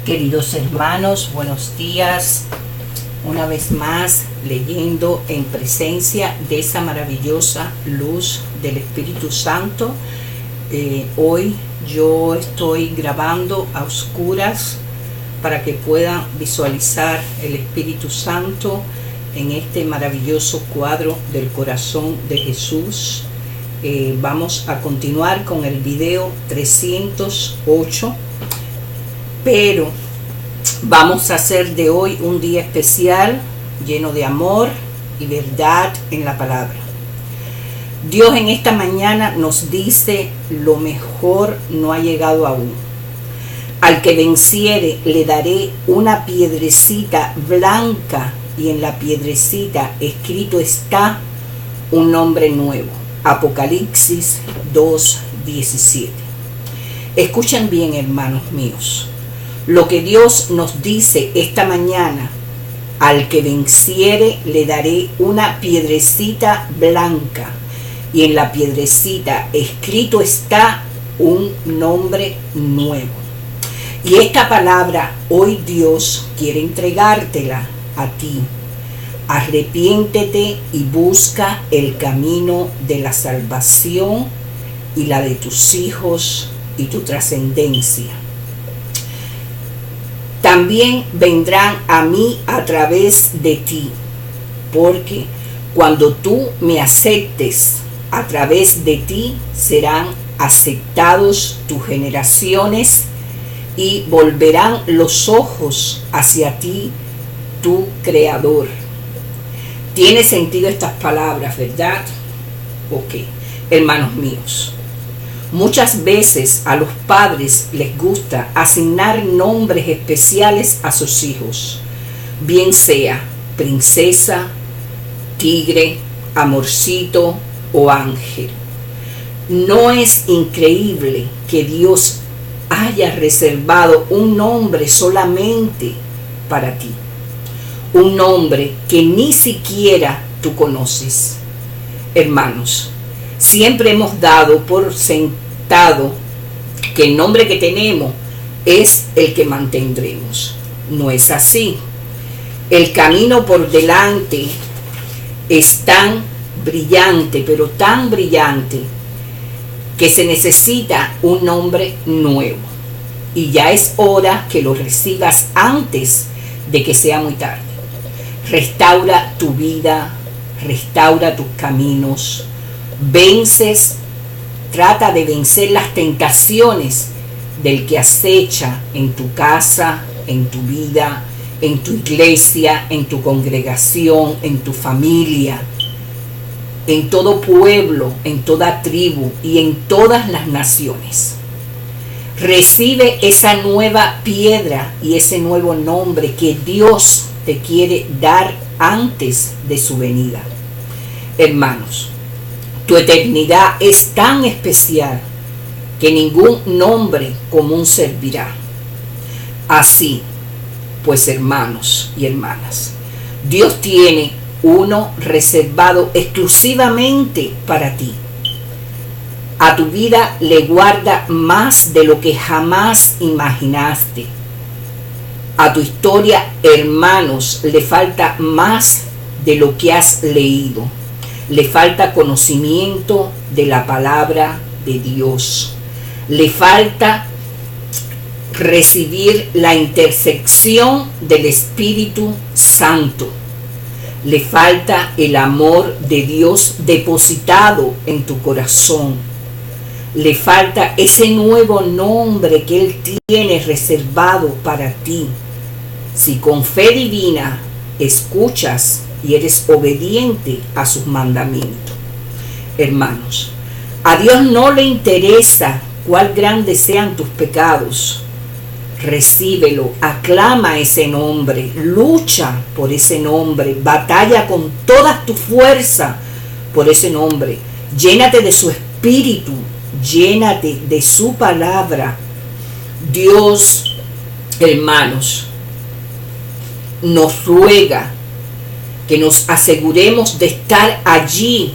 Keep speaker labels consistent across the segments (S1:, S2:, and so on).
S1: Queridos hermanos, buenos días. Una vez más, leyendo en presencia de esa maravillosa luz del Espíritu Santo. Hoy yo estoy grabando a oscuras para que puedan visualizar el Espíritu Santo en este maravilloso cuadro del corazón de Jesús. Vamos a continuar con el video 308, pero vamos a hacer de hoy un día especial, lleno de amor y verdad en la palabra. Dios en esta mañana nos dice: lo mejor no ha llegado aún. Al que venciere le daré una piedrecita blanca, y en la piedrecita escrito está un nombre nuevo. Apocalipsis 2:17. Escuchen bien, hermanos míos, lo que Dios nos dice esta mañana: al que venciere le daré una piedrecita blanca, y en la piedrecita escrito está un nombre nuevo. Y esta palabra hoy Dios quiere entregártela a ti. Arrepiéntete y busca el camino de la salvación y la de tus hijos y tu trascendencia. También vendrán a mí a través de ti, porque cuando tú me aceptes, a través de ti serán aceptados tus generaciones y volverán los ojos hacia ti, tu Creador. Tiene sentido estas palabras, ¿verdad? Ok, hermanos míos. Muchas veces a los padres les gusta asignar nombres especiales a sus hijos, bien sea princesa, tigre, amorcito o ángel. ¿No es increíble que Dios haya reservado un nombre solamente para ti? Un nombre que ni siquiera tú conoces. Hermanos, siempre hemos dado por sentado que el nombre que tenemos es el que mantendremos. No es así. El camino por delante es tan brillante, pero tan brillante, que se necesita un nombre nuevo. Y ya es hora que lo recibas antes de que sea muy tarde. Restaura tu vida, restaura tus caminos, trata de vencer las tentaciones del que acecha en tu casa, en tu vida, en tu iglesia, en tu congregación, en tu familia, en todo pueblo, en toda tribu y en todas las naciones. Recibe esa nueva piedra y ese nuevo nombre que Dios te quiere dar antes de su venida. Hermanos, tu eternidad es tan especial que ningún nombre común servirá. Así pues, hermanos y hermanas, Dios tiene uno reservado exclusivamente para ti. A tu vida le guarda más de lo que jamás imaginaste. A tu historia, hermanos, le falta más de lo que has leído. Le falta conocimiento de la palabra de Dios. Le falta recibir la intersección del Espíritu Santo. Le falta el amor de Dios depositado en tu corazón. Le falta ese nuevo nombre que Él tiene reservado para ti. Si con fe divina escuchas y eres obediente a sus mandamientos. Hermanos, a Dios no le interesa cuál grandes sean tus pecados. Recíbelo, aclama ese nombre, lucha por ese nombre, batalla con toda tu fuerza por ese nombre. Llénate de su espíritu, llénate de su palabra. Dios, hermanos, nos ruega que nos aseguremos de estar allí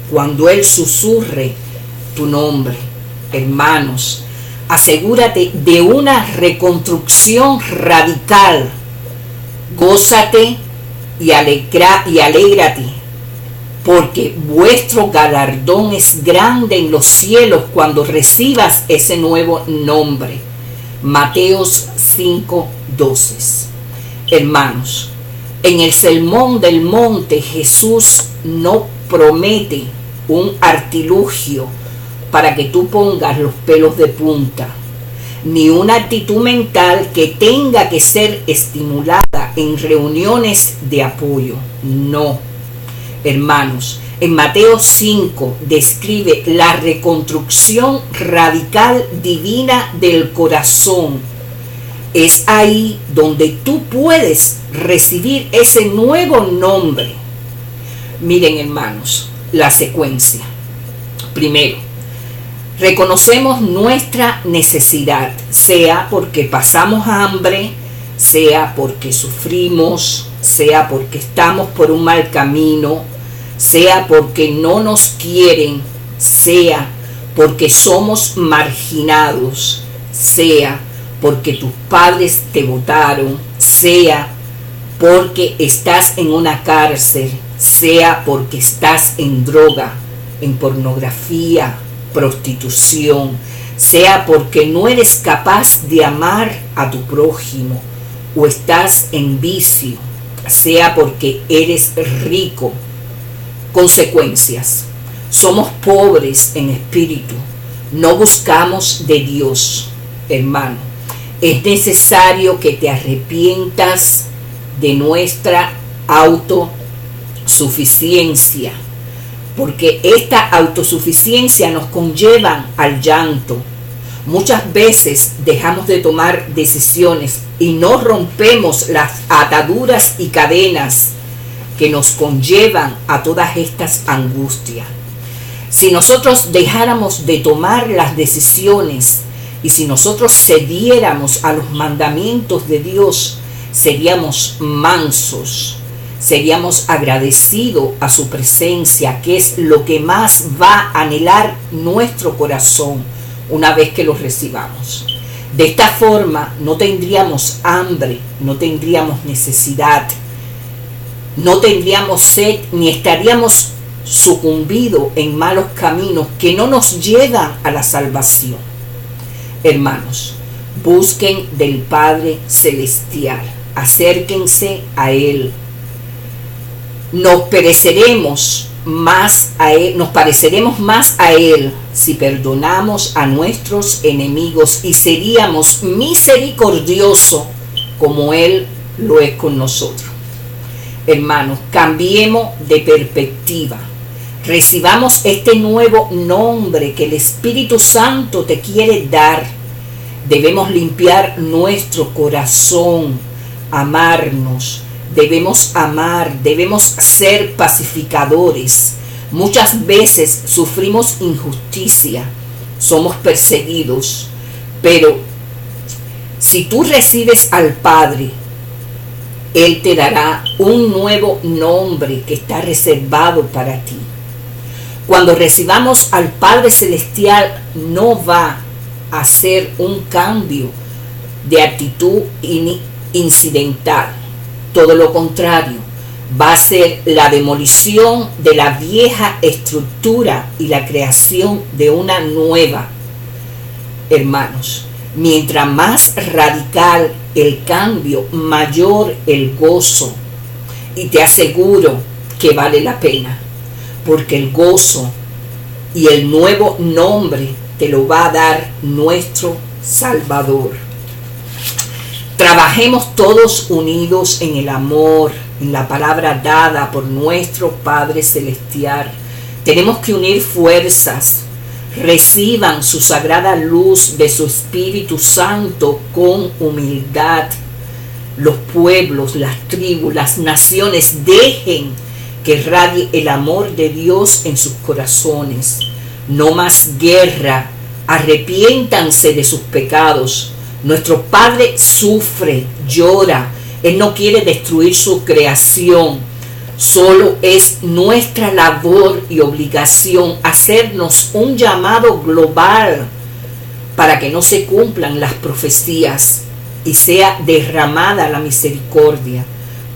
S1: cuando Él susurre tu nombre. Hermanos, asegúrate de una reconstrucción radical. Gózate y alégrate, porque vuestro galardón es grande en los cielos cuando recibas ese nuevo nombre. Mateos 5:12. Hermanos, en el Sermón del Monte Jesús no promete un artilugio para que tú pongas los pelos de punta, ni una actitud mental que tenga que ser estimulada en reuniones de apoyo. No, hermanos, en Mateo 5 describe la reconstrucción radical divina del corazón. Es ahí donde tú puedes recibir ese nuevo nombre. Miren, hermanos, la secuencia. Primero, reconocemos nuestra necesidad, sea porque pasamos hambre, sea porque sufrimos, sea porque estamos por un mal camino, sea porque no nos quieren, sea porque somos marginados, sea porque tus padres te botaron, sea porque estás en una cárcel, sea porque estás en droga, en pornografía, prostitución, sea porque no eres capaz de amar a tu prójimo o estás en vicio, sea porque eres rico. Consecuencias: somos pobres en espíritu, no buscamos de Dios. Hermano, es necesario que te arrepientas de nuestra autosuficiencia, porque esta autosuficiencia nos conlleva al llanto. Muchas veces dejamos de tomar decisiones y no rompemos las ataduras y cadenas que nos conllevan a todas estas angustias. Si nosotros dejáramos de tomar las decisiones y si nosotros cediéramos a los mandamientos de Dios, seríamos mansos, seríamos agradecidos a su presencia, que es lo que más va a anhelar nuestro corazón una vez que lo recibamos. De esta forma no tendríamos hambre, no tendríamos necesidad, no tendríamos sed, ni estaríamos sucumbidos en malos caminos que no nos llevan a la salvación. Hermanos, busquen del Padre Celestial, acérquense a Él. Nos pareceremos más a Él si perdonamos a nuestros enemigos y seríamos misericordiosos como Él lo es con nosotros. Hermanos, cambiemos de perspectiva. Recibamos este nuevo nombre que el Espíritu Santo te quiere dar. Debemos limpiar nuestro corazón, amarnos. Debemos amar, debemos ser pacificadores. Muchas veces sufrimos injusticia, somos perseguidos, pero si tú recibes al Padre, Él te dará un nuevo nombre que está reservado para ti. Cuando recibamos al Padre Celestial, no va a ser un cambio de actitud incidental. Todo lo contrario, va a ser la demolición de la vieja estructura y la creación de una nueva. Hermanos, mientras más radical el cambio, mayor el gozo. Y te aseguro que vale la pena, porque el gozo y el nuevo nombre te lo va a dar nuestro Salvador. Trabajemos todos unidos en el amor, en la palabra dada por nuestro Padre Celestial. Tenemos que unir fuerzas. Reciban su sagrada luz de su Espíritu Santo con humildad. Los pueblos, las tribus, las naciones, dejen que radie el amor de Dios en sus corazones. No más guerra. Arrepiéntanse de sus pecados. Nuestro Padre sufre, llora. Él no quiere destruir su creación. Solo es nuestra labor y obligación hacernos un llamado global para que no se cumplan las profecías y sea derramada la misericordia.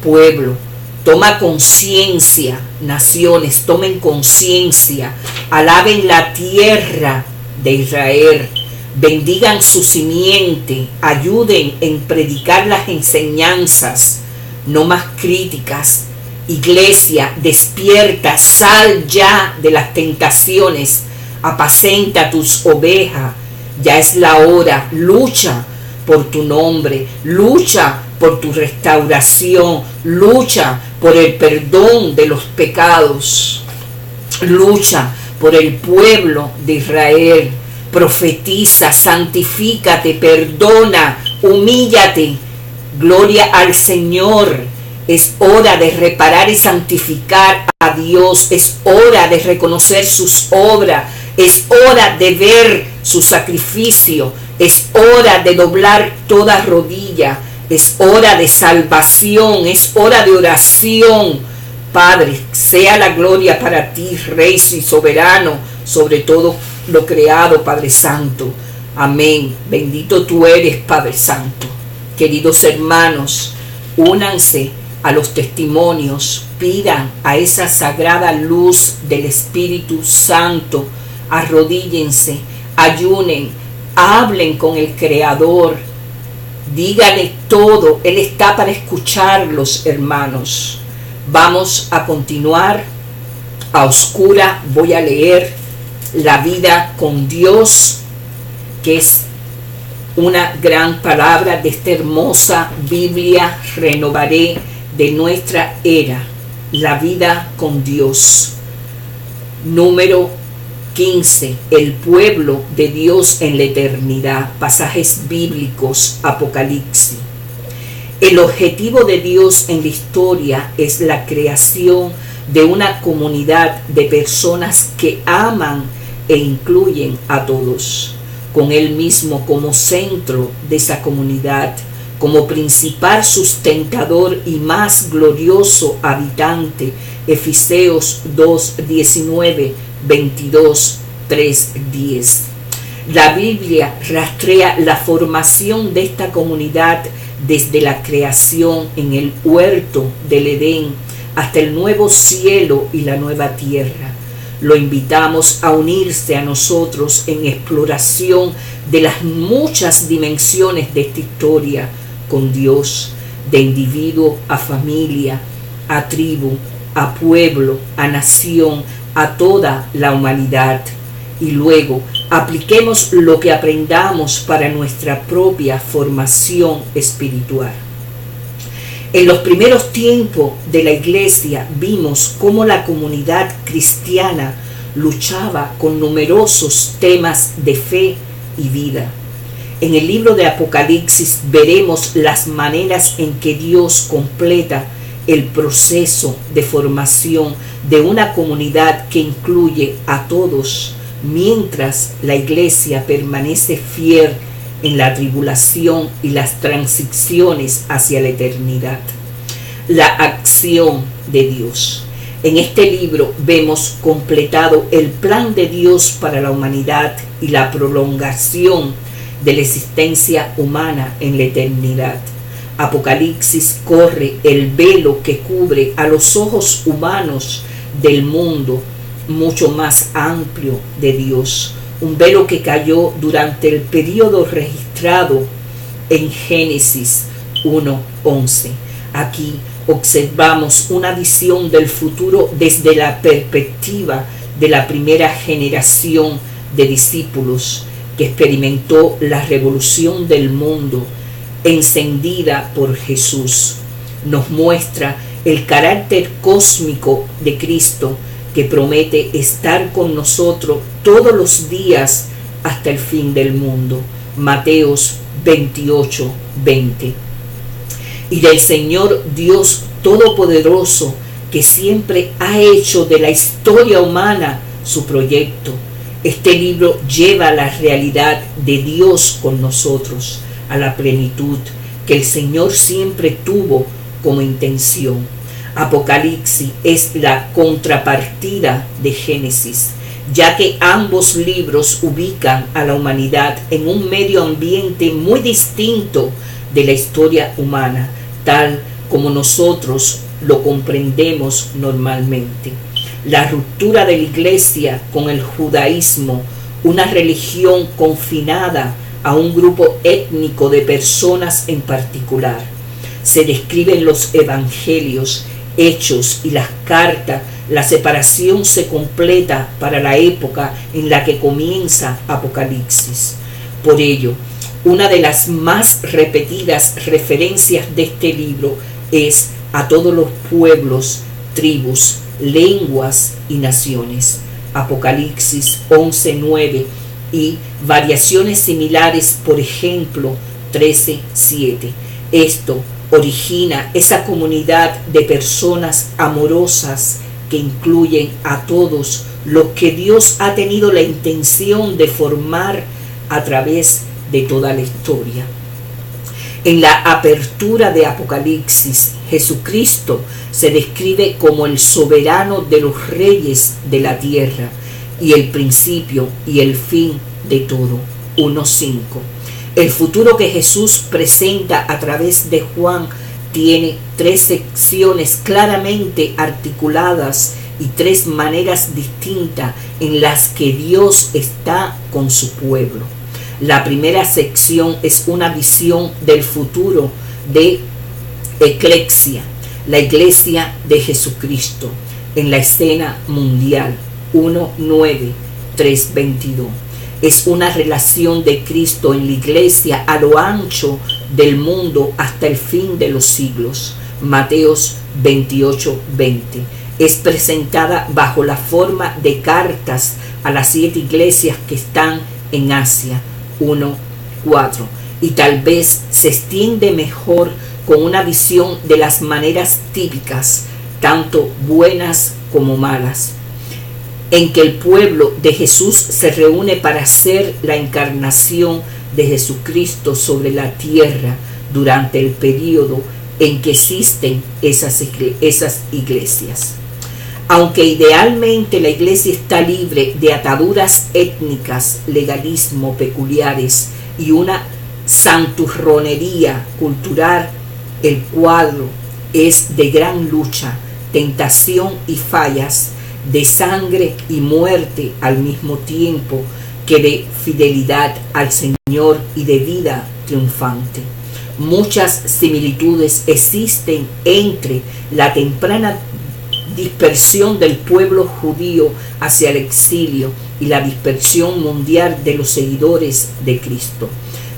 S1: Pueblo, toma conciencia, naciones, tomen conciencia, alaben la tierra de Israel, bendigan su simiente, ayuden en predicar las enseñanzas, no más críticas. Iglesia, despierta, sal ya de las tentaciones, apacenta tus ovejas, ya es la hora, lucha por tu nombre, lucha por tu restauración, lucha por el perdón de los pecados, lucha por el pueblo de Israel, profetiza, santifícate, perdona, humíllate, gloria al Señor. Es hora de reparar y santificar a Dios, es hora de reconocer sus obras, es hora de ver su sacrificio, es hora de doblar toda rodilla, es hora de salvación, es hora de oración. Padre, sea la gloria para ti, Rey y soberano, sobre todo lo creado, Padre Santo. Amén. Bendito tú eres, Padre Santo. Queridos hermanos, únanse a los testimonios, pidan a esa sagrada luz del Espíritu Santo, arrodíllense, ayunen, hablen con el Creador, díganle todo, Él está para escucharlos, hermanos. Vamos a continuar a oscura, voy a leer La vida con Dios, que es una gran palabra de esta hermosa Biblia, renovaré de nuestra era, La vida con Dios. Número 15, el pueblo de Dios en la eternidad, pasajes bíblicos, Apocalipsis. El objetivo de Dios en la historia es la creación de una comunidad de personas que aman e incluyen a todos, con Él mismo como centro de esa comunidad, como principal sustentador y más glorioso habitante. Efesios 2, 19, 22, 3, 10. La Biblia rastrea la formación de esta comunidad desde la creación en el huerto del Edén hasta el nuevo cielo y la nueva tierra. Lo invitamos a unirse a nosotros en exploración de las muchas dimensiones de esta historia con Dios, de individuo a familia, a tribu, a pueblo, a nación, a toda la humanidad. Y luego apliquemos lo que aprendamos para nuestra propia formación espiritual. En los primeros tiempos de la iglesia vimos cómo la comunidad cristiana luchaba con numerosos temas de fe y vida. En el libro de Apocalipsis veremos las maneras en que Dios completa el proceso de formación de una comunidad que incluye a todos, mientras la iglesia permanece fiel en la tribulación y las transiciones hacia la eternidad. La acción de Dios. En este libro vemos completado el plan de Dios para la humanidad y la prolongación de la existencia humana en la eternidad. Apocalipsis corre el velo que cubre a los ojos humanos del mundo mucho más amplio de Dios, un velo que cayó durante el periodo registrado en Génesis 1:11. Aquí observamos una visión del futuro desde la perspectiva de la primera generación de discípulos que experimentó la revolución del mundo encendida por Jesús. Nos muestra el carácter cósmico de Cristo, que promete estar con nosotros todos los días hasta el fin del mundo. Mateos 28:20. Y del Señor Dios Todopoderoso, que siempre ha hecho de la historia humana su proyecto. Este libro lleva la realidad de Dios con nosotros a la plenitud que el Señor siempre tuvo como intención. Apocalipsis es la contrapartida de Génesis. ya que ambos libros ubican a la humanidad en un medio ambiente muy distinto de la historia humana, tal como nosotros lo comprendemos normalmente. La ruptura de la Iglesia con el judaísmo, una religión confinada a un grupo étnico de personas en particular. Se describe en los evangelios, hechos y las cartas. La separación se completa para la época en la que comienza Apocalipsis. Por ello, una de las más repetidas referencias de este libro es a todos los pueblos, tribus, lenguas y naciones. Apocalipsis 11:9 y variaciones similares, por ejemplo 13:7. Esto origina esa comunidad de personas amorosas que incluyen a todos los que Dios ha tenido la intención de formar a través de toda la historia. En la apertura de Apocalipsis, Jesucristo se describe como el soberano de los reyes de la tierra y el principio y el fin de todo. 1:5. El futuro que Jesús presenta a través de Juan tiene 3 secciones claramente articuladas y 3 maneras distintas en las que Dios está con su pueblo. La primera sección es una visión del futuro de Eclesia, la iglesia de Jesucristo, en la escena mundial. 1:9, 3:22. Es una relación de Cristo en la iglesia a lo ancho del mundo hasta el fin de los siglos. Mateos 28:20. Es presentada bajo la forma de cartas a las 7 iglesias que están en Asia. 1:4. Y tal vez se extiende mejor con una visión de las maneras típicas, tanto buenas como malas, en que el pueblo de Jesús se reúne para hacer la encarnación de Jesucristo sobre la tierra durante el periodo en que existen esas iglesias. Aunque idealmente la iglesia está libre de ataduras étnicas, legalismo peculiares y una santurronería cultural, el cuadro es de gran lucha, tentación y fallas, de sangre y muerte al mismo tiempo que de fidelidad al Señor y de vida triunfante. Muchas similitudes existen entre la temprana dispersión del pueblo judío hacia el exilio y la dispersión mundial de los seguidores de Cristo.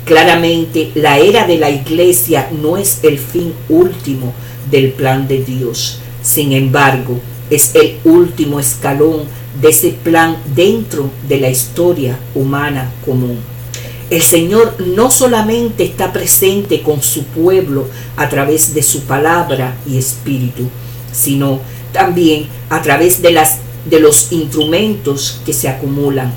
S1: Claramente, la era de la iglesia no es el fin último del plan de Dios. Sin embargo, es el último escalón de ese plan dentro de la historia humana común. El Señor no solamente está presente con su pueblo a través de su palabra y espíritu, sino también a través de los instrumentos que se acumulan,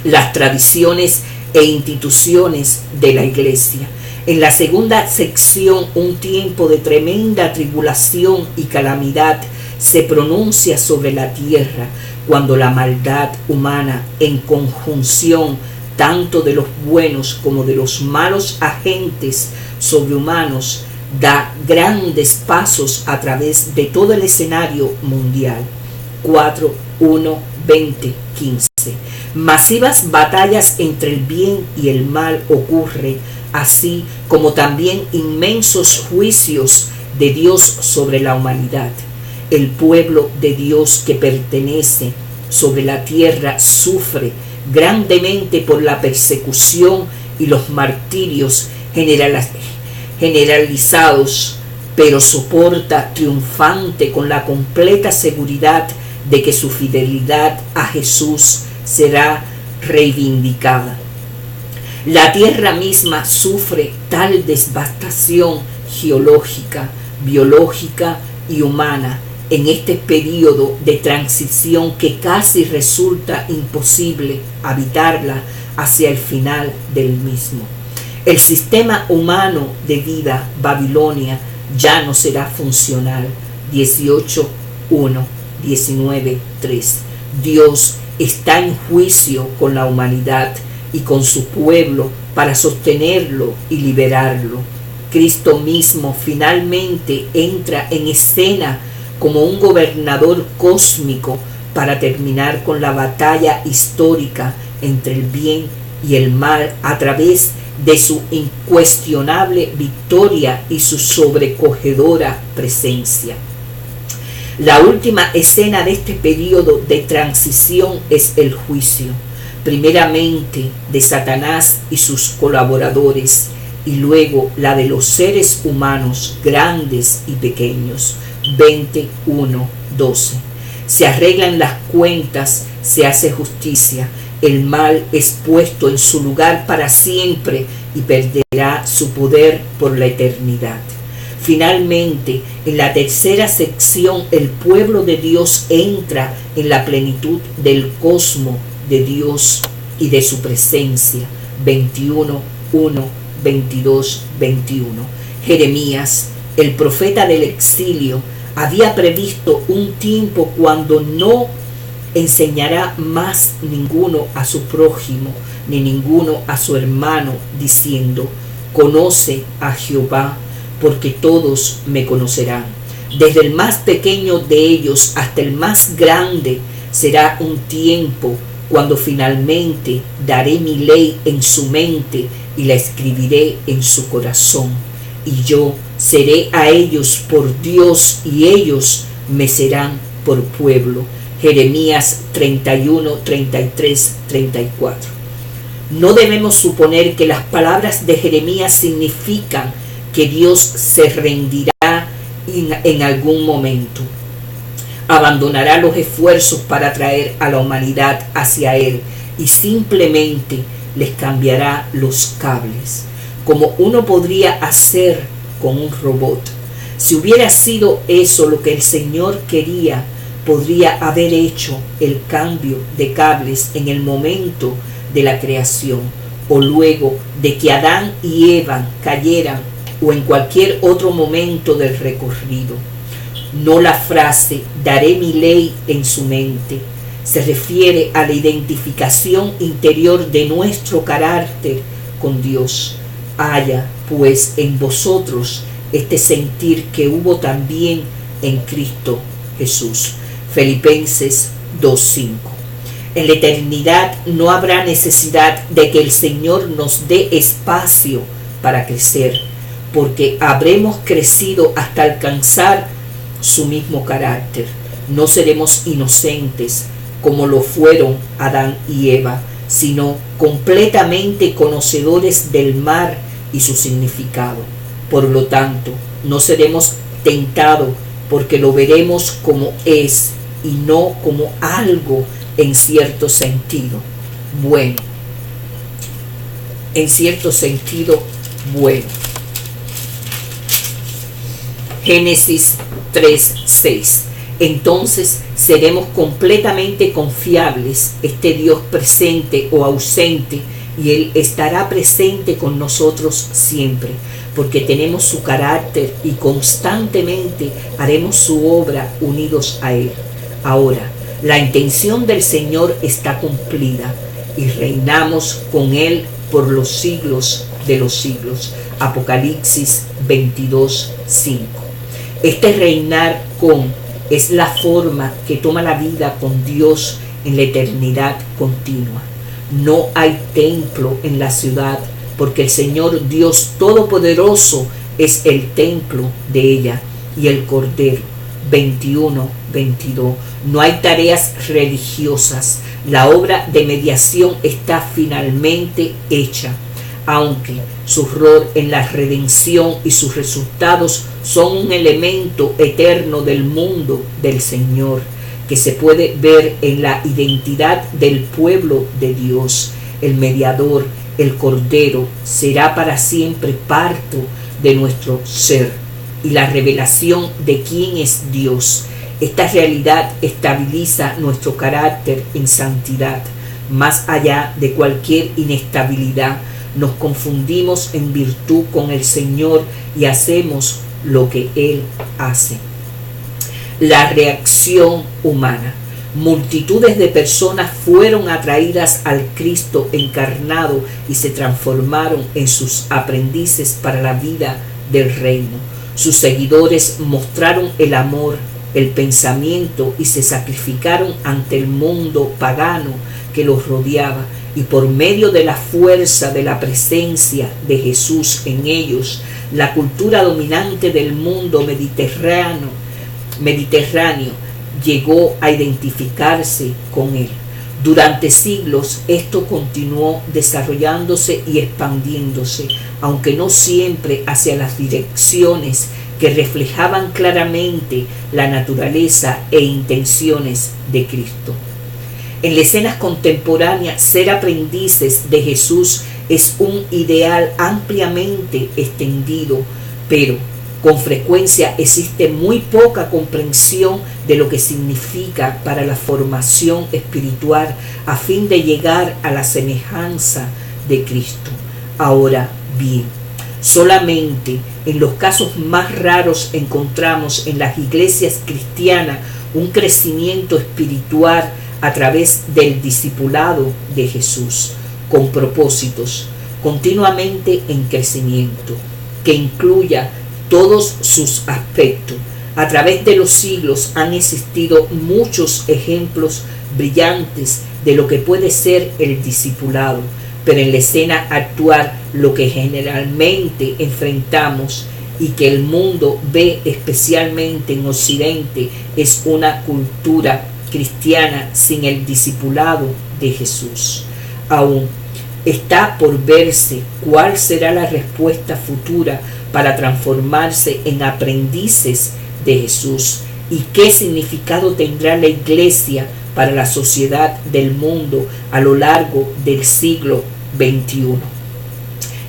S1: las tradiciones e instituciones de la iglesia. En la segunda sección, un tiempo de tremenda tribulación y calamidad se pronuncia sobre la tierra, cuando la maldad humana, en conjunción tanto de los buenos como de los malos agentes sobrehumanos, da grandes pasos a través de todo el escenario mundial. 4:1-20-15. Masivas batallas entre el bien y el mal ocurren, así como también inmensos juicios de Dios sobre la humanidad. El pueblo de Dios que pertenece sobre la tierra sufre grandemente por la persecución y los martirios generalizados, pero soporta triunfante con la completa seguridad de que su fidelidad a Jesús será reivindicada. La tierra misma sufre tal devastación geológica, biológica y humana en este periodo de transición que casi resulta imposible habitarla hacia el final del mismo. El sistema humano de vida Babilonia ya no será funcional. 18:1, 19:3. Dios está en juicio con la humanidad y con su pueblo para sostenerlo y liberarlo. Cristo mismo finalmente entra en escena como un gobernador cósmico para terminar con la batalla histórica entre el bien y el mal a través de su incuestionable victoria y su sobrecogedora presencia. La última escena de este periodo de transición es el juicio, primeramente de Satanás y sus colaboradores, y luego la de los seres humanos grandes y pequeños. 21:12. Se arreglan las cuentas, se hace justicia, el mal es puesto en su lugar para siempre y perderá su poder por la eternidad. Finalmente, en la tercera sección, el pueblo de Dios entra en la plenitud del cosmos de Dios y de su presencia. 21:1, 22, 21. Jeremías, el profeta del exilio, había previsto un tiempo cuando no enseñará más ninguno a su prójimo, ni ninguno a su hermano, diciendo: conoce a Jehová, porque todos me conocerán. Desde el más pequeño de ellos hasta el más grande será un tiempo cuando finalmente daré mi ley en su mente y la escribiré en su corazón. Y yo seré a ellos por Dios y ellos me serán por pueblo. Jeremías 31, 33, 34. No debemos suponer que las palabras de Jeremías significan que Dios se rendirá en algún momento. Abandonará los esfuerzos para traer a la humanidad hacia Él y simplemente les cambiará los cables, como uno podría hacer con un robot. Si hubiera sido eso lo que el Señor quería, podría haber hecho el cambio de cables en el momento de la creación, o luego de que Adán y Eva cayeran, o en cualquier otro momento del recorrido. No la frase daré mi ley en su mente se refiere a la identificación interior de nuestro carácter con Dios. Haya pues en vosotros este sentir que hubo también en Cristo Jesús. Filipenses 2:5. En la eternidad no habrá necesidad de que el Señor nos dé espacio para crecer, porque habremos crecido hasta alcanzar su mismo carácter. No seremos inocentes como lo fueron Adán y Eva, sino completamente conocedores del mar y su significado. Por lo tanto, no seremos tentados porque lo veremos como es y no como algo en cierto sentido bueno. En cierto sentido bueno. Génesis 3:6. Entonces seremos completamente confiables, este Dios presente o ausente, y Él estará presente con nosotros siempre, porque tenemos su carácter y constantemente haremos su obra unidos a Él. Ahora, la intención del Señor está cumplida y reinamos con Él por los siglos de los siglos. Apocalipsis 22:5. Este reinar con es la forma que toma la vida con Dios en la eternidad continua. No hay templo en la ciudad, porque el Señor Dios Todopoderoso es el templo de ella y el Cordero. 21:22. No hay tareas religiosas. La obra de mediación está finalmente hecha, aunque su rol en la redención y sus resultados son un elemento eterno del mundo del Señor, que se puede ver en la identidad del pueblo de Dios. El mediador, el Cordero, será para siempre parte de nuestro ser y la revelación de quién es Dios. Esta realidad estabiliza nuestro carácter en santidad, más allá de cualquier inestabilidad. Nos confundimos en virtud con el Señor y hacemos lo que Él hace. La reacción humana. multitudes de personas fueron atraídas al Cristo encarnado y se transformaron en sus aprendices para la vida del reino. Sus seguidores mostraron el amor, el pensamiento y se sacrificaron ante el mundo pagano que los rodeaba, y por medio de la fuerza de la presencia de Jesús en ellos, la cultura dominante del mundo mediterráneo llegó a identificarse con él. Durante siglos esto continuó desarrollándose y expandiéndose, aunque no siempre hacia las direcciones que reflejaban claramente la naturaleza e intenciones de Cristo. En la escena contemporánea, ser aprendices de Jesús es un ideal ampliamente extendido, pero con frecuencia existe muy poca comprensión de lo que significa para la formación espiritual a fin de llegar a la semejanza de Cristo. Ahora bien, solamente en los casos más raros encontramos en las iglesias cristianas un crecimiento espiritual a través del discipulado de Jesús, con propósitos continuamente en crecimiento, que incluya todos sus aspectos. A través de los siglos han existido muchos ejemplos brillantes de lo que puede ser el discipulado, pero en la escena actual lo que generalmente enfrentamos y que el mundo ve especialmente en Occidente es una cultura cristiana sin el discipulado de Jesús. Aún está por verse cuál será la respuesta futura para transformarse en aprendices de Jesús y qué significado tendrá la iglesia para la sociedad del mundo a lo largo del siglo XXI.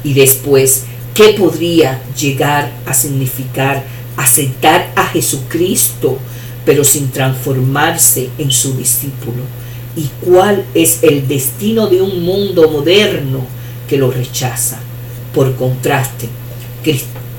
S1: Y después, ¿qué podría llegar a significar aceptar a Jesucristo pero sin transformarse en su discípulo? ¿Y cuál es el destino de un mundo moderno que lo rechaza? Por contraste,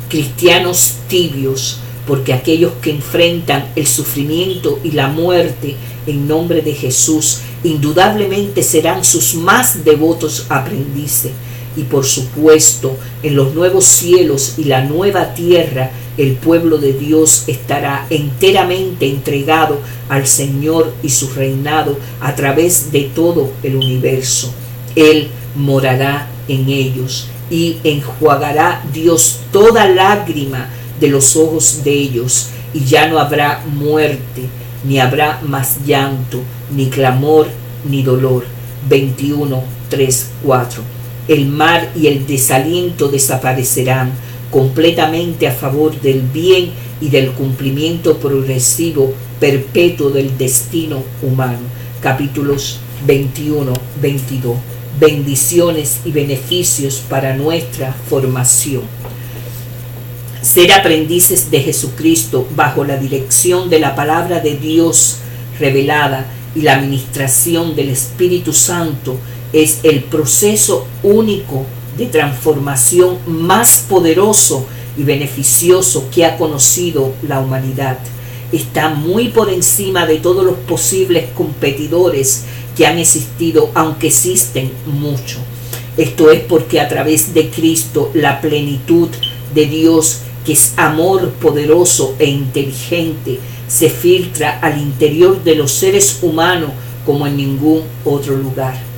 S1: cristianos tibios, porque aquellos que enfrentan el sufrimiento y la muerte en nombre de Jesús indudablemente serán sus más devotos aprendices. Y por supuesto, en los nuevos cielos y la nueva tierra, el pueblo de Dios estará enteramente entregado al Señor y su reinado a través de todo el universo. Él morará en ellos y enjuagará Dios toda lágrima de los ojos de ellos, y ya no habrá muerte, ni habrá más llanto, ni clamor, ni dolor. 21, 3, 4. El mal y el desaliento desaparecerán completamente a favor del bien y del cumplimiento progresivo perpetuo del destino humano. Capítulos 21, 22. Bendiciones y beneficios para nuestra formación. Ser aprendices de Jesucristo bajo la dirección de la palabra de Dios revelada y la administración del Espíritu Santo es el proceso único de transformación más poderoso y beneficioso que ha conocido la humanidad. Está muy por encima de todos los posibles competidores que han existido, aunque existen muchos. Esto es porque a través de Cristo la plenitud de Dios, que es amor poderoso e inteligente, se filtra al interior de los seres humanos como en ningún otro lugar.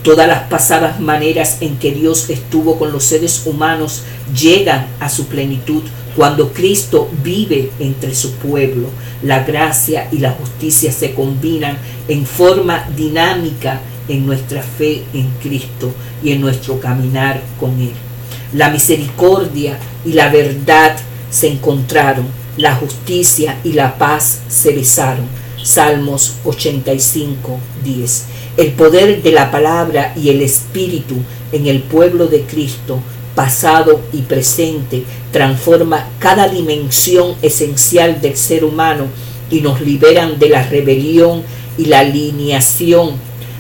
S1: Todas las pasadas maneras en que Dios estuvo con los seres humanos llegan a su plenitud cuando Cristo vive entre su pueblo. La gracia y la justicia se combinan en forma dinámica en nuestra fe en Cristo y en nuestro caminar con Él. La misericordia y la verdad se encontraron, la justicia y la paz se besaron. Salmos 85, 10. El poder de la palabra y el Espíritu en el pueblo de Cristo, pasado y presente, transforma cada dimensión esencial del ser humano y nos liberan de la rebelión y la alineación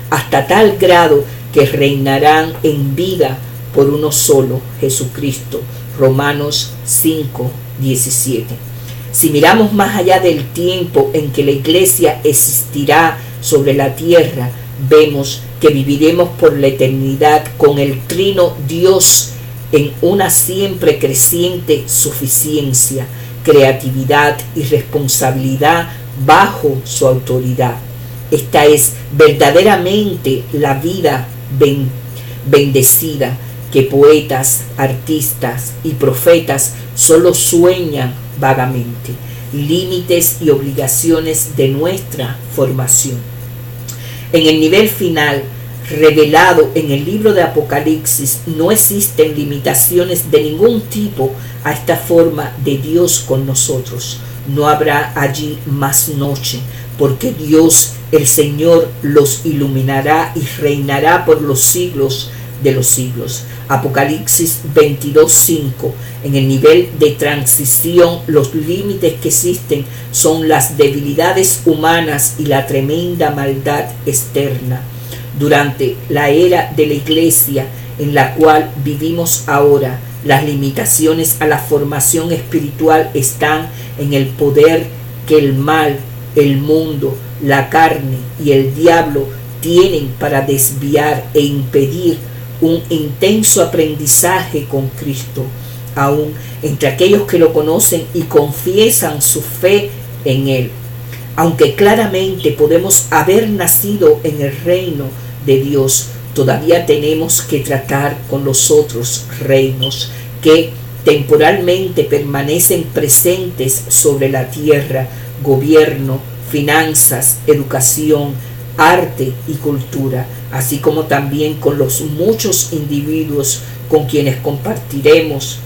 S1: hasta tal grado que reinarán en vida por uno solo, Jesucristo. Romanos 5, 17. Si miramos más allá del tiempo en que la iglesia existirá sobre la tierra, vemos que viviremos por la eternidad con el trino Dios en una siempre creciente suficiencia, creatividad y responsabilidad bajo su autoridad. Esta es verdaderamente la vida bendecida que poetas, artistas y profetas solo sueñan vagamente, límites y obligaciones de nuestra formación. En el nivel final, revelado en el libro de Apocalipsis, no existen limitaciones de ningún tipo a esta forma de Dios con nosotros. No habrá allí más noche, porque Dios, el Señor, los iluminará y reinará por los siglos de los siglos. Apocalipsis 22:5. En el nivel de transición, los límites que existen son las debilidades humanas y la tremenda maldad externa. Durante la era de la iglesia en la cual vivimos ahora, las limitaciones a la formación espiritual están en el poder que el mal, el mundo, la carne y el diablo tienen para desviar e impedir un intenso aprendizaje con Cristo, aún entre aquellos que lo conocen y confiesan su fe en Él. Aunque claramente podemos haber nacido en el reino de Dios, todavía tenemos que tratar con los otros reinos que temporalmente permanecen presentes sobre la tierra: gobierno, finanzas, educación, arte y cultura, así como también con los muchos individuos con quienes compartimos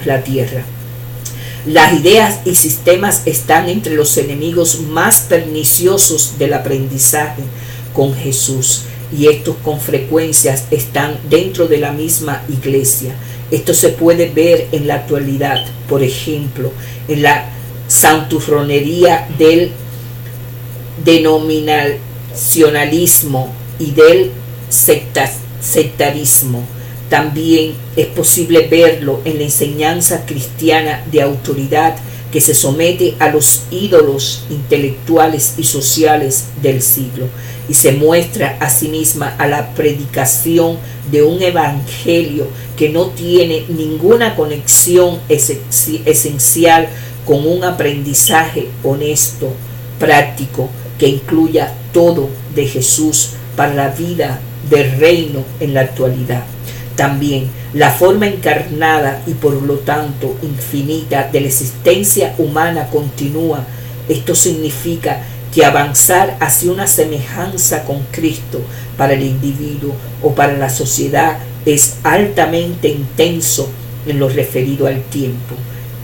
S1: la tierra. Las ideas y sistemas están entre los enemigos más perniciosos del aprendizaje con Jesús, y estos con frecuencia están dentro de la misma iglesia. Esto se puede ver en la actualidad, por ejemplo, en la santurronería del denominacionalismo y del sectarismo. También es posible verlo en la enseñanza cristiana de autoridad que se somete a los ídolos intelectuales y sociales del siglo y se muestra a sí misma a la predicación de un evangelio que no tiene ninguna conexión esencial con un aprendizaje honesto, práctico, que incluya todo de Jesús para la vida del reino en la actualidad. También la forma encarnada y por lo tanto infinita de la existencia humana continúa. Esto significa que avanzar hacia una semejanza con Cristo para el individuo o para la sociedad es altamente intenso en lo referido al tiempo.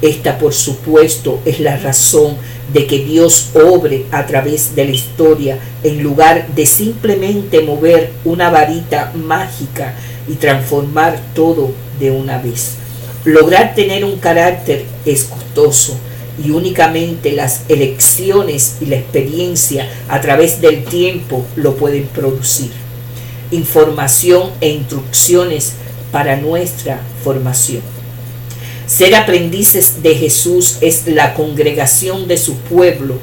S1: Esta, por supuesto, es la razón de que Dios obre a través de la historia en lugar de simplemente mover una varita mágica y transformar todo de una vez. Lograr tener un carácter es costoso y únicamente las elecciones y la experiencia a través del tiempo lo pueden producir. Información e instrucciones para nuestra formación. Ser aprendices de Jesús es la congregación de su pueblo,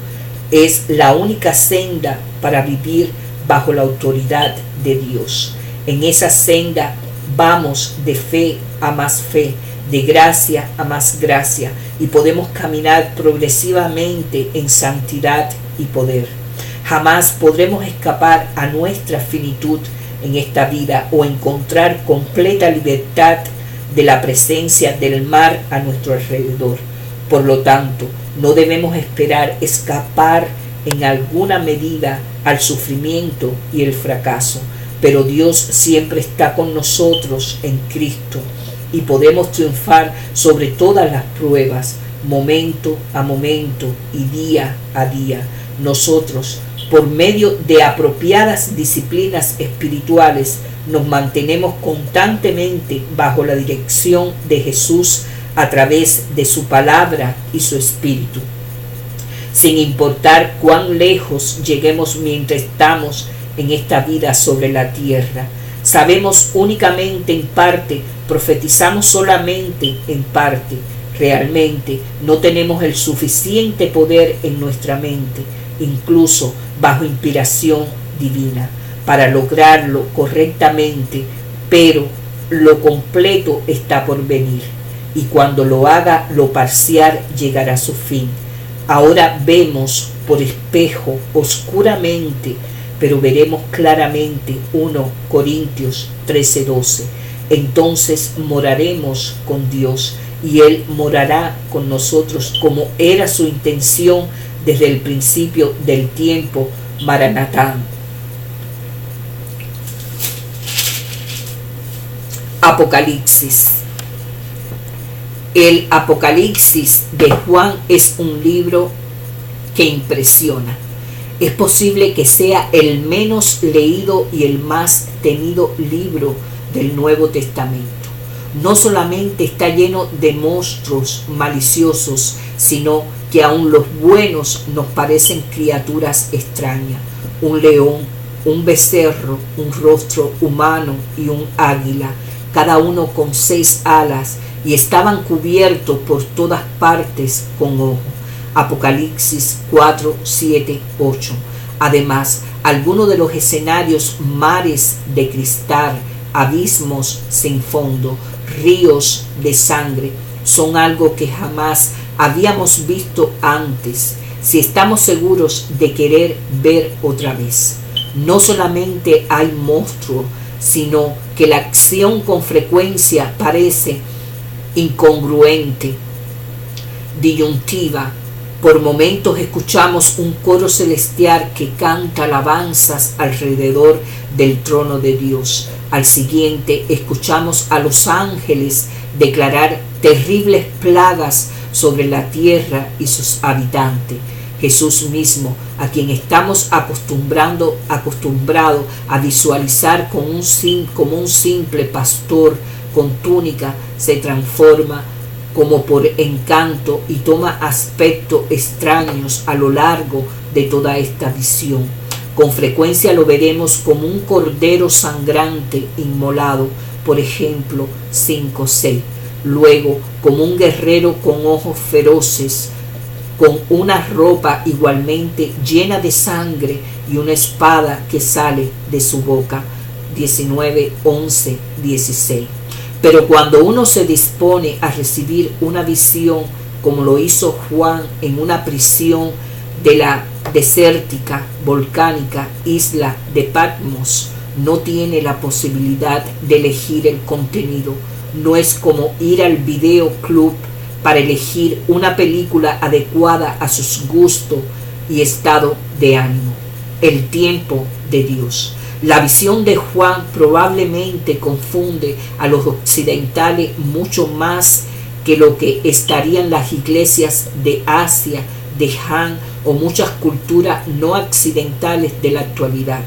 S1: es la única senda para vivir bajo la autoridad de Dios. En esa senda vamos de fe a más fe, de gracia a más gracia, y podemos caminar progresivamente en santidad y poder. Jamás podremos escapar a nuestra finitud en esta vida o encontrar completa libertad de la presencia del mar a nuestro alrededor. Por lo tanto, no debemos esperar escapar en alguna medida al sufrimiento y el fracaso, pero Dios siempre está con nosotros en Cristo y podemos triunfar sobre todas las pruebas, momento a momento y día a día. Nosotros, por medio de apropiadas disciplinas espirituales, nos mantenemos constantemente bajo la dirección de Jesús a través de su palabra y su espíritu. Sin importar cuán lejos lleguemos mientras estamos en esta vida sobre la tierra, sabemos únicamente en parte, profetizamos solamente en parte. Realmente no tenemos el suficiente poder en nuestra mente. incluso bajo inspiración divina, para lograrlo correctamente, pero lo completo está por venir, y cuando lo haga, lo parcial llegará a su fin. Ahora vemos por espejo oscuramente, pero veremos claramente. 1 Corintios 13:12. Entonces moraremos con Dios y Él morará con nosotros, como era su intención desde el principio del tiempo. Maranatá. Apocalipsis. El Apocalipsis de Juan es un libro que impresiona. Es posible que sea el menos leído y el más temido libro del Nuevo Testamento. No solamente está lleno de monstruos maliciosos, sino que aun los buenos nos parecen criaturas extrañas. Un león, un becerro, un rostro humano y un águila, cada uno con 6 alas, y estaban cubiertos por todas partes con ojos. Apocalipsis 4, 7, 8. Además, algunos de los escenarios, mares de cristal, abismos sin fondo, ríos de sangre, son algo que jamás habíamos visto antes, si estamos seguros de querer ver otra vez. No solamente hay monstruos, sino que la acción con frecuencia parece incongruente, disyuntiva. Por momentos escuchamos un coro celestial que canta alabanzas alrededor del trono de Dios. Al siguiente escuchamos a los ángeles declarar terribles plagas sobre la tierra y sus habitantes. Jesús mismo, a quien estamos acostumbrado a visualizar como un simple pastor con túnica, se transforma como por encanto y toma aspectos extraños a lo largo de toda esta visión. Con frecuencia lo veremos como un cordero sangrante inmolado, por ejemplo 5:6. Luego como un guerrero con ojos feroces, con una ropa igualmente llena de sangre y una espada que sale de su boca. 19, 11, 16. Pero cuando uno se dispone a recibir una visión, como lo hizo Juan en una prisión de la desértica, volcánica isla de Patmos, no tiene la posibilidad de elegir el contenido. No es como ir al videoclub para elegir una película adecuada a sus gustos y estado de ánimo. El tiempo de Dios. La visión de Juan probablemente confunde a los occidentales mucho más que lo que estarían las iglesias de Asia, de Han o muchas culturas no occidentales de la actualidad.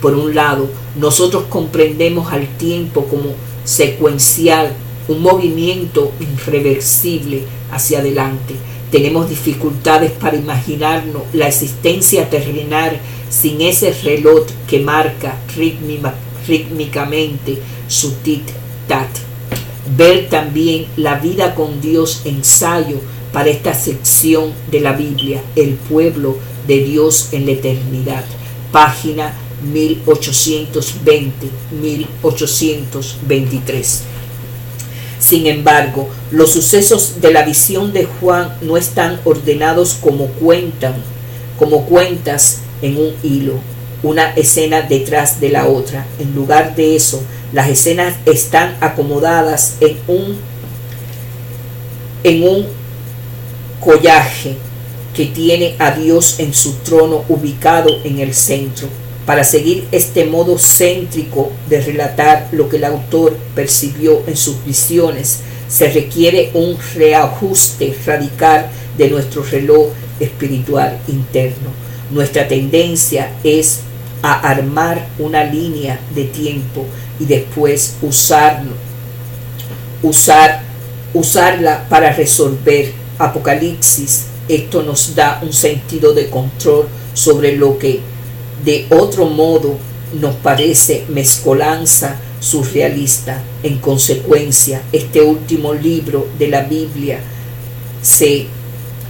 S1: Por un lado, nosotros comprendemos al tiempo como secuencial, un movimiento irreversible hacia adelante. Tenemos dificultades para imaginarnos la existencia terrenal sin ese reloj que marca rítmicamente su tic-tac. Ver también la vida con Dios, ensayo para esta sección de la Biblia, el pueblo de Dios en la eternidad. Página 1820-1823. Sin embargo, los sucesos de la visión de Juan no están ordenados como cuentas en un hilo, una escena detrás de la otra. En lugar de eso, las escenas están acomodadas en un collaje que tiene a Dios en su trono ubicado en el centro. Para seguir este modo céntrico de relatar lo que el autor percibió en sus visiones, se requiere un reajuste radical de nuestro reloj espiritual interno. Nuestra tendencia es a armar una línea de tiempo y después usarla para resolver. Apocalipsis, esto nos da un sentido de control sobre lo que de otro modo nos parece mezcolanza surrealista. En consecuencia, este último libro de la Biblia se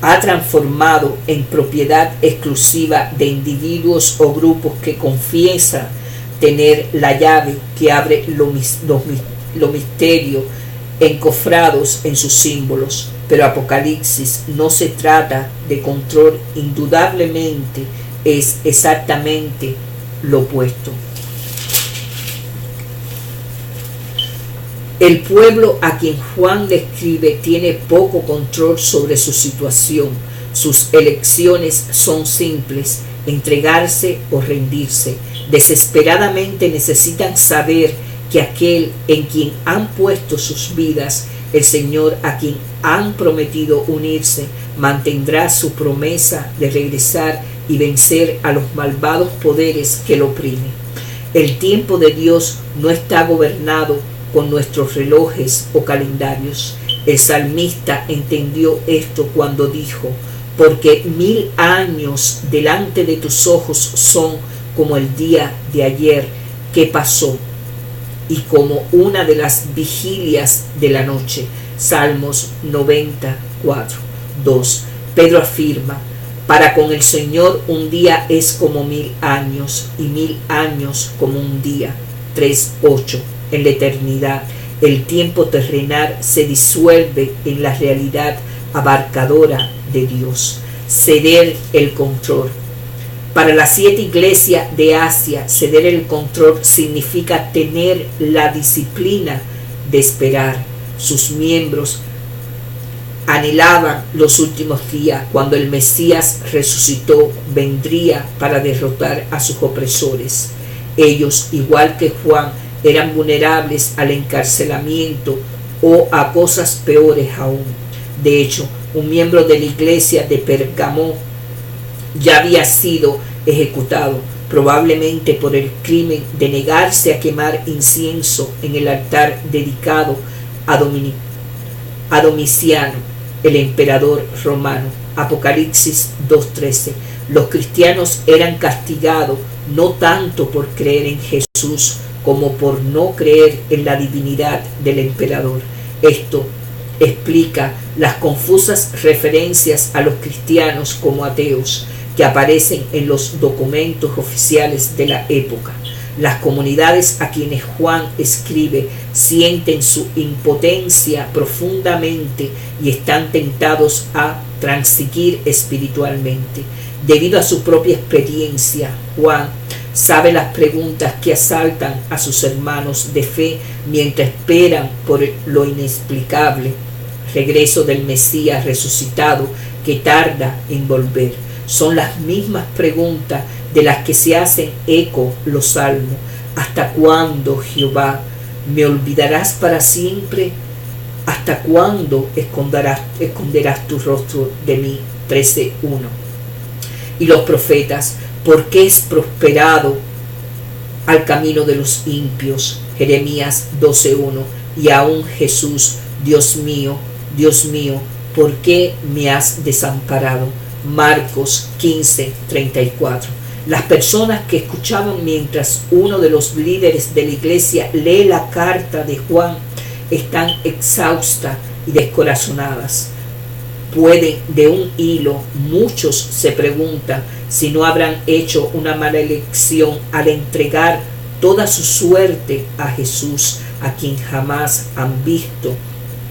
S1: ha transformado en propiedad exclusiva de individuos o grupos que confiesan tener la llave que abre los misterios encofrados en sus símbolos. Pero Apocalipsis no se trata de control, indudablemente es exactamente lo opuesto. El pueblo a quien Juan le escribe tiene poco control sobre su situación. Sus elecciones son simples: entregarse o rendirse. Desesperadamente necesitan saber que aquel en quien han puesto sus vidas, el Señor a quien han prometido unirse, mantendrá su promesa de regresar y vencer a los malvados poderes que lo oprimen. El tiempo de Dios no está gobernado con nuestros relojes o calendarios. El salmista entendió esto cuando dijo: porque 1000 años delante de tus ojos son como el día de ayer que pasó, y como una de las vigilias de la noche. Salmos 94, 2. Pedro afirma: para con el Señor un día es como 1000 años, y 1000 años como un día. 3:8. En la eternidad, el tiempo terrenal se disuelve en la realidad abarcadora de Dios. Ceder el control. Para las 7 iglesias de Asia, ceder el control significa tener la disciplina de esperar. Sus miembros anhelaban los últimos días, cuando el Mesías resucitó, vendría para derrotar a sus opresores. Ellos, igual que Juan, eran vulnerables al encarcelamiento o a cosas peores aún. De hecho, un miembro de la iglesia de Pérgamo ya había sido ejecutado, probablemente por el crimen de negarse a quemar incienso en el altar dedicado a Domiciano, el emperador romano. Apocalipsis 2:13. Los cristianos eran castigados no tanto por creer en Jesús como por no creer en la divinidad del emperador. Esto explica las confusas referencias a los cristianos como ateos que aparecen en los documentos oficiales de la época. Las comunidades a quienes Juan escribe sienten su impotencia profundamente y están tentados a transigir espiritualmente. Debido a su propia experiencia, Juan sabe las preguntas que asaltan a sus hermanos de fe mientras esperan por lo inexplicable regreso del Mesías resucitado que tarda en volver. Son las mismas preguntas de las que se hacen eco los salmos. ¿Hasta cuándo, Jehová? ¿Me olvidarás para siempre? ¿Hasta cuándo esconderás tu rostro de mí? 13:1. Y los profetas: ¿por qué es prosperado al camino de los impios? Jeremías 12:1. Y aún Jesús: Dios mío, ¿por qué me has desamparado? Marcos 15:34. Las personas que escuchaban mientras uno de los líderes de la iglesia lee la carta de Juan están exhaustas y descorazonadas. Puede de un hilo. Muchos se preguntan si no habrán hecho una mala elección al entregar toda su suerte a Jesús, a quien jamás han visto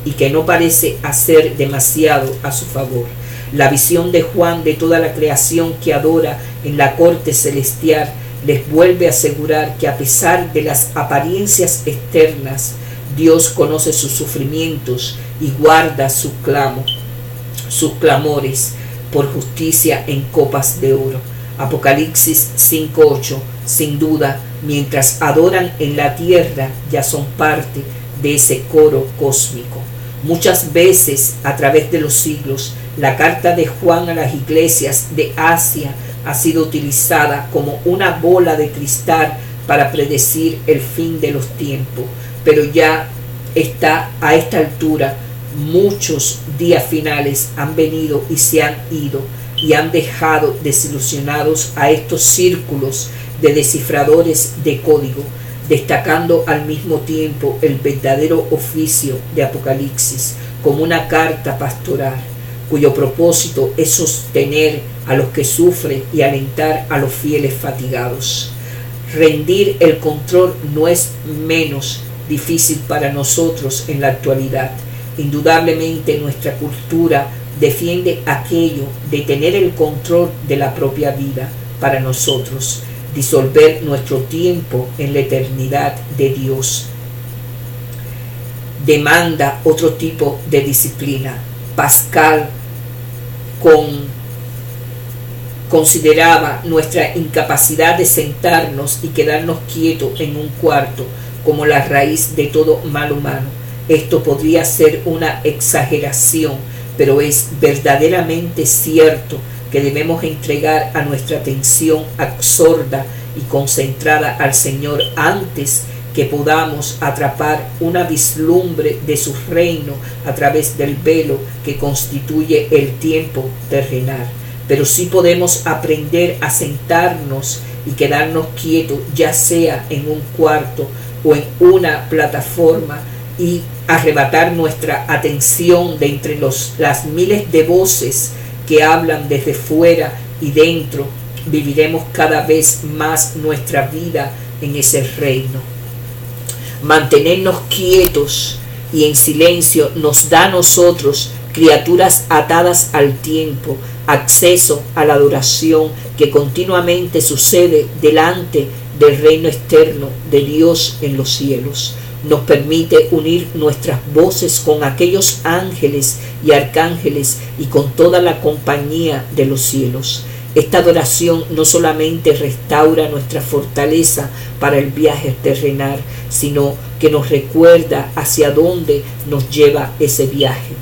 S1: y que no parece hacer demasiado a su favor. La visión de Juan de toda la creación que adora en la corte celestial les vuelve a asegurar que, a pesar de las apariencias externas, Dios conoce sus sufrimientos y guarda sus clamores por justicia en copas de oro. Apocalipsis 5:8. Sin duda, mientras adoran en la tierra, ya son parte de ese coro cósmico. Muchas veces, a través de los siglos, la carta de Juan a las iglesias de Asia ha sido utilizada como una bola de cristal para predecir el fin de los tiempos. Pero ya a esta altura, muchos días finales han venido y se han ido, y han dejado desilusionados a estos círculos de descifradores de código, destacando al mismo tiempo el verdadero oficio de Apocalipsis como una carta pastoral. cuyo propósito es sostener a los que sufren y alentar a los fieles fatigados. Rendir el control no es menos difícil para nosotros en la actualidad. Indudablemente nuestra cultura defiende aquello de tener el control de la propia vida para nosotros, disolver nuestro tiempo en la eternidad de Dios. Demanda otro tipo de disciplina. Pascal consideraba nuestra incapacidad de sentarnos y quedarnos quietos en un cuarto como la raíz de todo mal humano. Esto podría ser una exageración, pero es verdaderamente cierto que debemos entregar a nuestra atención absorta y concentrada al Señor antes que podamos atrapar una vislumbre de su reino a través del velo que constituye el tiempo terrenal. Pero sí podemos aprender a sentarnos y quedarnos quietos, ya sea en un cuarto o en una plataforma, y arrebatar nuestra atención de entre las miles de voces que hablan desde fuera y dentro. Viviremos cada vez más nuestra vida en ese reino. Mantenernos quietos y en silencio nos da a nosotros, criaturas atadas al tiempo, acceso a la adoración que continuamente sucede delante del reino externo de Dios en los cielos. Nos permite unir nuestras voces con aquellos ángeles y arcángeles y con toda la compañía de los cielos. Esta adoración no solamente restaura nuestra fortaleza para el viaje terrenal, sino que nos recuerda hacia dónde nos lleva ese viaje.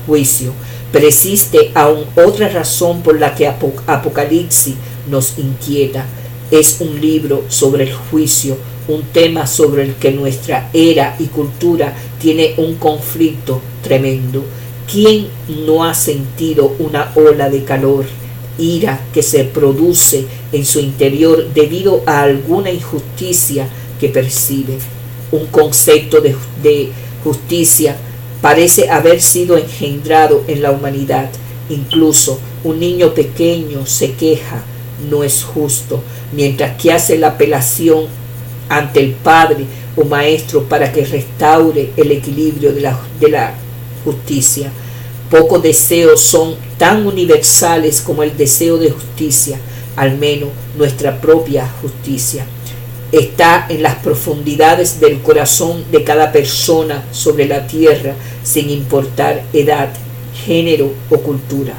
S1: Juicio. Pero existe aún otra razón por la que Apocalipsis nos inquieta. Es un libro sobre el juicio, un tema sobre el que nuestra era y cultura tiene un conflicto tremendo. ¿Quién no ha sentido una ola de calor, ira que se produce en su interior debido a alguna injusticia que percibe? Un concepto de justicia parece haber sido engendrado en la humanidad. Incluso un niño pequeño se queja, no es justo, mientras que hace la apelación ante el padre o maestro para que restaure el equilibrio de la justicia. Pocos deseos son tan universales como el deseo de justicia, al menos nuestra propia justicia. Está en las profundidades del corazón de cada persona sobre la tierra, sin importar edad, género o cultura.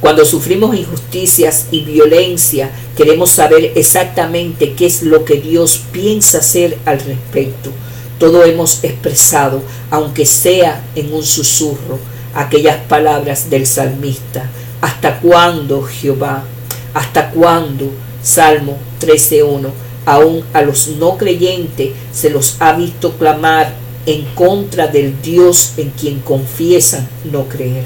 S1: Cuando sufrimos injusticias y violencia, queremos saber exactamente qué es lo que Dios piensa hacer al respecto. Todo hemos expresado, aunque sea en un susurro, aquellas palabras del salmista. ¿Hasta cuándo, Jehová? ¿Hasta cuándo? Salmo 13:1. Aún a los no creyentes se los ha visto clamar en contra del Dios en quien confiesan no creer.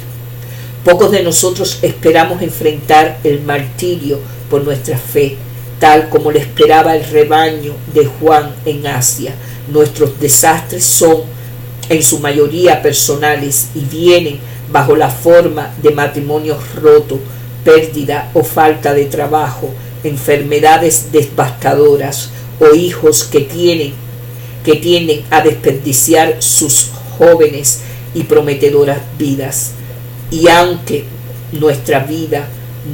S1: Pocos de nosotros esperamos enfrentar el martirio por nuestra fe, tal como lo esperaba el rebaño de Juan en Asia. Nuestros desastres son en su mayoría personales y vienen bajo la forma de matrimonios rotos, pérdida o falta de trabajo, enfermedades devastadoras o hijos que tienden a desperdiciar sus jóvenes y prometedoras vidas. Y aunque nuestra vida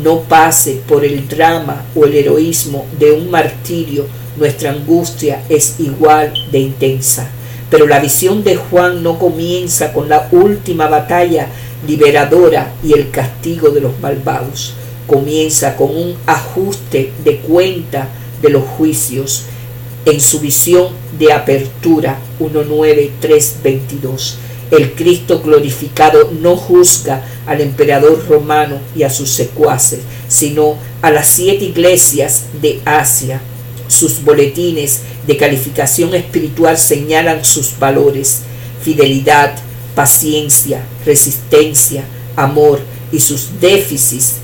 S1: no pase por el drama o el heroísmo de un martirio, nuestra angustia es igual de intensa. Pero la visión de Juan no comienza con la última batalla liberadora y el castigo de los malvados. Comienza con un ajuste de cuenta de los juicios. En su visión de apertura 1:9-3:22, el Cristo glorificado no juzga al emperador romano y a sus secuaces, sino a las 7 iglesias de Asia. Sus boletines de calificación espiritual señalan sus valores: fidelidad, paciencia, resistencia, amor, y sus déficit.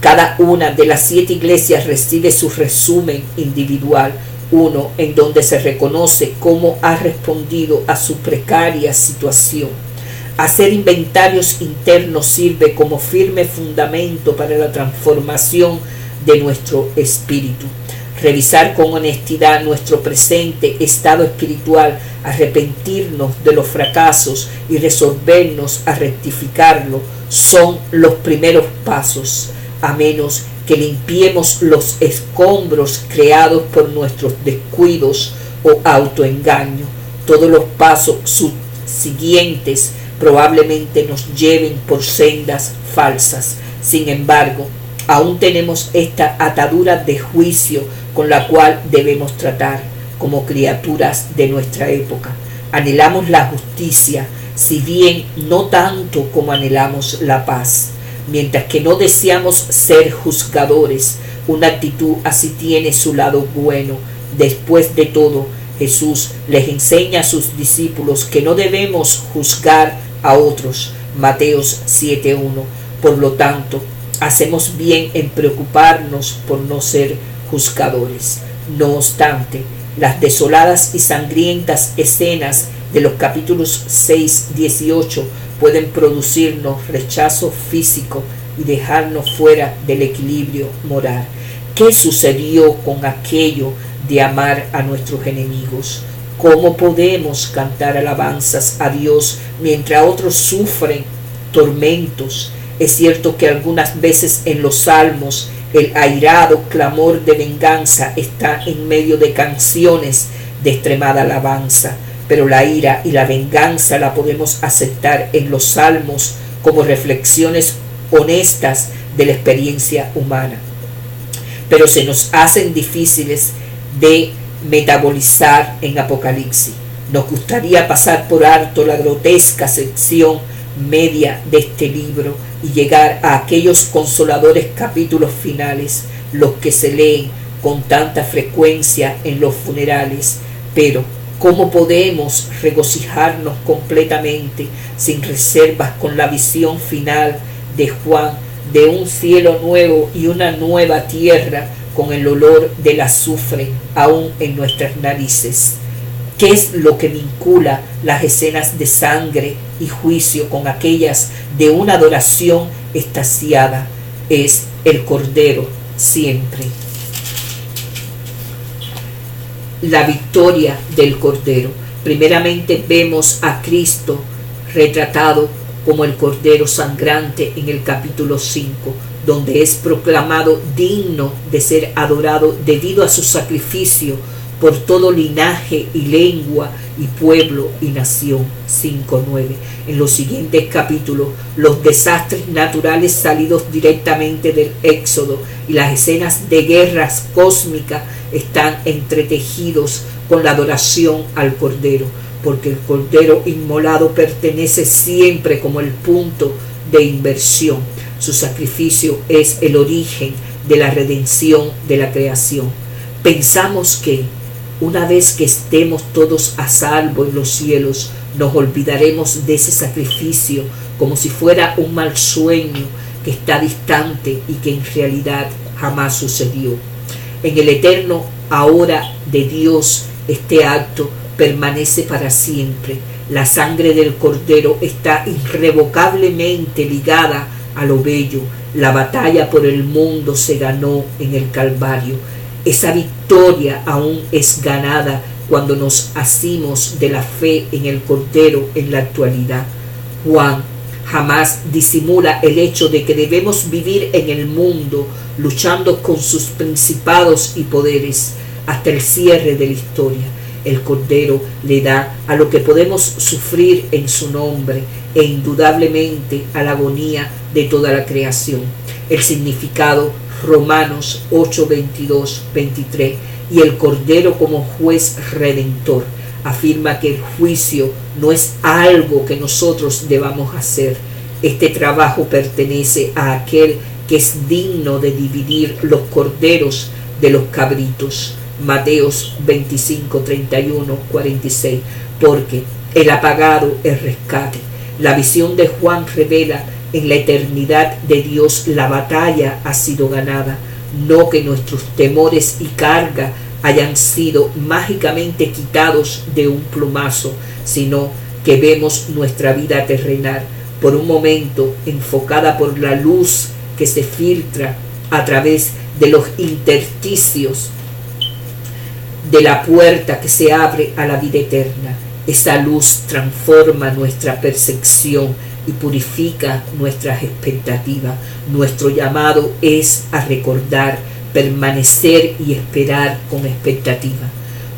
S1: Cada una de las 7 iglesias recibe su resumen individual. uno en donde se reconoce cómo ha respondido a su precaria situación. Hacer inventarios internos sirve como firme fundamento para la transformación de nuestro espíritu. Revisar con honestidad nuestro presente estado espiritual, arrepentirnos de los fracasos y resolvernos a rectificarlo son los primeros pasos, a menos que limpiemos los escombros creados por nuestros descuidos o autoengaño. Todos los pasos subsiguientes probablemente nos lleven por sendas falsas. Sin embargo, aún tenemos esta atadura de juicio con la cual debemos tratar como criaturas de nuestra época. Anhelamos la justicia, si bien no tanto como anhelamos la paz. Mientras que no deseamos ser juzgadores, una actitud así tiene su lado bueno. Después de todo, Jesús les enseña a sus discípulos que no debemos juzgar a otros. Mateos 7:1. Por lo tanto, hacemos bien en preocuparnos por no ser juzgadores. No obstante, las desoladas y sangrientas escenas de los capítulos 6-18 pueden producirnos rechazo físico y dejarnos fuera del equilibrio moral. ¿Qué sucedió con aquello de amar a nuestros enemigos? ¿Cómo podemos cantar alabanzas a Dios mientras otros sufren tormentos? Es cierto que algunas veces en los salmos el airado clamor de venganza está en medio de canciones de extremada alabanza, pero la ira y la venganza la podemos aceptar en los salmos como reflexiones honestas de la experiencia humana. Pero se nos hacen difíciles de metabolizar en Apocalipsis. Nos gustaría pasar por alto la grotesca sección media de este libro y llegar a aquellos consoladores capítulos finales, los que se leen con tanta frecuencia en los funerales. Pero ¿cómo podemos regocijarnos completamente, sin reservas, con la visión final de Juan de un cielo nuevo y una nueva tierra con el olor del azufre aún en nuestras narices? ¿Qué es lo que vincula las escenas de sangre y juicio con aquellas de una adoración extasiada? Es el Cordero siempre. La victoria del Cordero. Primeramente vemos a Cristo retratado como el Cordero sangrante en el capítulo 5, donde es proclamado digno de ser adorado debido a su sacrificio por todo linaje y lengua y pueblo y nación. 5:9. En los siguientes capítulos, los desastres naturales salidos directamente del Éxodo y las escenas de guerras cósmicas están entretejidos con la adoración al Cordero, porque el Cordero inmolado pertenece siempre como el punto de inversión. Su sacrificio es el origen de la redención de la creación. Pensamos que una vez que estemos todos a salvo en los cielos, nos olvidaremos de ese sacrificio como si fuera un mal sueño que está distante y que en realidad jamás sucedió. En el eterno ahora de Dios, este acto permanece para siempre. La sangre del Cordero está irrevocablemente ligada a lo bello. La batalla por el mundo se ganó en el Calvario. Esa victoria aún es ganada cuando nos asimos de la fe en el Cordero en la actualidad. Juan jamás disimula el hecho de que debemos vivir en el mundo luchando con sus principados y poderes hasta el cierre de la historia. El Cordero le da a lo que podemos sufrir en su nombre e indudablemente a la agonía de toda la creación. El significado Romanos 8, 22, 23, y el Cordero como juez redentor afirma que el juicio no es algo que nosotros debamos hacer. Este trabajo pertenece a aquel que es digno de dividir los corderos de los cabritos. Mateos 25, 31, 46, porque el apagado es rescate. La visión de Juan revela en la eternidad de Dios la batalla ha sido ganada, no que nuestros temores y carga hayan sido mágicamente quitados de un plumazo, sino que vemos nuestra vida terrenal por un momento enfocada por la luz que se filtra a través de los intersticios de la puerta que se abre a la vida eterna. Esa luz transforma nuestra percepción y purifica nuestras expectativas. Nuestro llamado es a recordar, permanecer y esperar con expectativa.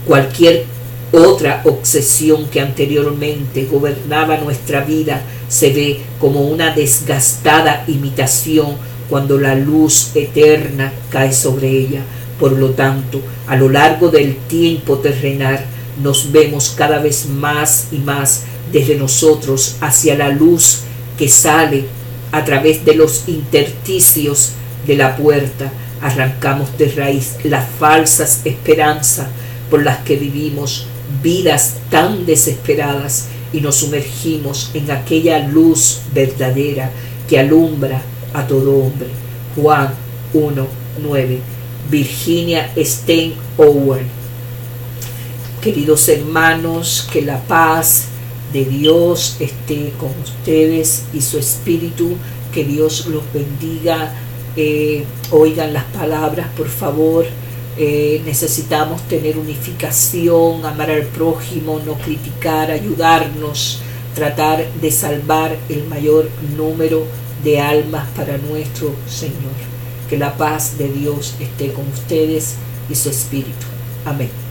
S1: Cualquier otra obsesión que anteriormente gobernaba nuestra vida se ve como una desgastada imitación cuando la luz eterna cae sobre ella. Por lo tanto, a lo largo del tiempo terrenal, nos vemos cada vez más y más desde nosotros hacia la luz que sale a través de los intersticios de la puerta. Arrancamos de raíz las falsas esperanzas por las que vivimos vidas tan desesperadas y nos sumergimos en aquella luz verdadera que alumbra a todo hombre. Juan 1:9. Virginia Steinhauer. Queridos hermanos, que la paz de Dios esté con ustedes y su espíritu. Que Dios los bendiga. Oigan las palabras, por favor. Necesitamos tener unificación, amar al prójimo, no criticar, ayudarnos, tratar de salvar el mayor número de almas para nuestro Señor. Que la paz de Dios esté con ustedes y su espíritu. Amén.